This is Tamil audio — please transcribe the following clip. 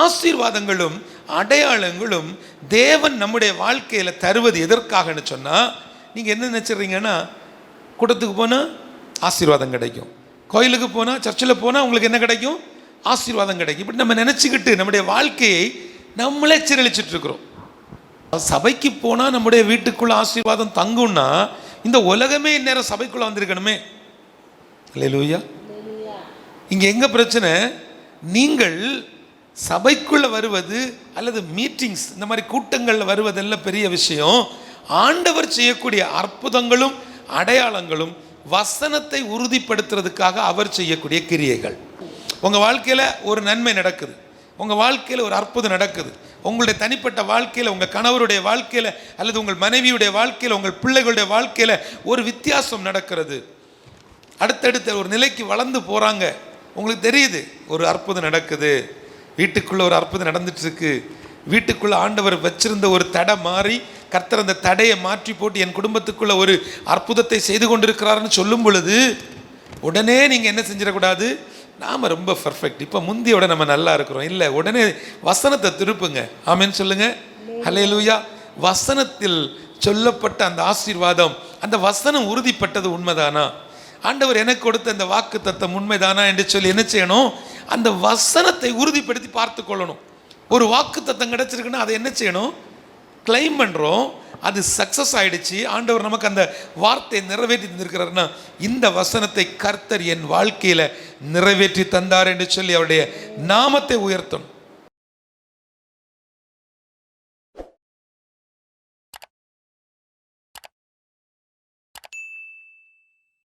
ஆசீர்வாதங்களும் அடையாளங்களும் தேவன் நம்முடைய வாழ்க்கையில் தருவது எதற்காகன்னு சொன்னால், நீங்கள் என்ன நினச்சிட்றீங்கன்னா, கூட்டத்துக்கு போனால் ஆசீர்வாதம் கிடைக்கும், கோயிலுக்கு போனால் சர்ச்சில் போனால் உங்களுக்கு என்ன கிடைக்கும், ஆசீர்வாதம் கிடைக்கும். இப்படி நம்ம நினச்சிக்கிட்டு நம்முடைய வாழ்க்கையை நம்மளே சீரழிச்சிட்டு இருக்கிறோம். சபைக்கு போனால் நம்முடைய வீட்டுக்குள்ள ஆசீர்வாதம் தங்கும்னா இந்த உலகமே இந்நேரம் சபைக்குள்ளே வந்திருக்கணுமே. அல்லேலூயா. இங்கே எங்கே பிரச்சனை, நீங்கள் சபைக்குள்ளே வருவது அல்லது மீட்டிங்ஸ் இந்த மாதிரி கூட்டங்களில் வருவதெல்லாம் பெரிய விஷயம். ஆண்டவர் செய்யக்கூடிய அற்புதங்களும் அடையாளங்களும் வசனத்தை உறுதிப்படுத்துறதுக்காக அவர் செய்யக்கூடிய கிரியைகள். உங்கள் வாழ்க்கையில் ஒரு நன்மை நடக்குது, உங்கள் வாழ்க்கையில் ஒரு அற்புதம் நடக்குது, உங்களுடைய தனிப்பட்ட வாழ்க்கையில், உங்கள் கணவருடைய வாழ்க்கையில் அல்லது உங்கள் மனைவியுடைய வாழ்க்கையில், உங்கள் பிள்ளைகளுடைய வாழ்க்கையில் ஒரு வித்தியாசம் நடக்கிறது. அடுத்தடுத்த ஒரு நிலைக்கு வளர்ந்து போகிறாங்க. உங்களுக்கு தெரியுது ஒரு அற்புதம் நடக்குது, வீட்டுக்குள்ளே ஒரு அற்புதம் நடந்துட்டுருக்கு, வீட்டுக்குள்ளே ஆண்டவர் வச்சிருந்த ஒரு தடை மாறி கர்த்தர் அந்த தடையை மாற்றி போட்டு என் குடும்பத்துக்குள்ளே ஒரு அற்புதத்தை செய்து கொண்டிருக்கிறாருன்னு சொல்லும் பொழுது உடனே நீங்கள் என்ன செஞ்சிடக்கூடாது, நாம் ரொம்ப பர்ஃபெக்ட், இப்போ முந்தியோட நம்ம நல்லா இருக்கிறோம். இல்லை, உடனே வசனத்தை திருப்புங்க. ஆமென் சொல்லுங்க. ஹல்லேலூயா. வசனத்தில் சொல்லப்பட்ட அந்த ஆசீர்வாதம், அந்த வசனம் உறுதிப்பட்டது உண்மைதானா, ஆண்டவர் எனக்கு கொடுத்த அந்த வாக்கு தத்தம் உண்மைதானா என்று சொல்லி என்ன செய்யணும், அந்த வசனத்தை உறுதிப்படுத்தி பார்த்து கொள்ளணும். ஒரு வாக்கு தத்தம் கிடைச்சிருக்குன்னா அதை என்ன செய்யணும், கிளைம் பண்ணுறோம், அது சக்ஸஸ் ஆகிடுச்சு, ஆண்டவர் நமக்கு அந்த வார்த்தையை நிறைவேற்றி தந்திருக்கிறாருன்னா இந்த வசனத்தை கர்த்தர் என் வாழ்க்கையில் நிறைவேற்றி தந்தார் என்று சொல்லி அவருடைய நாமத்தை உயர்த்தணும்.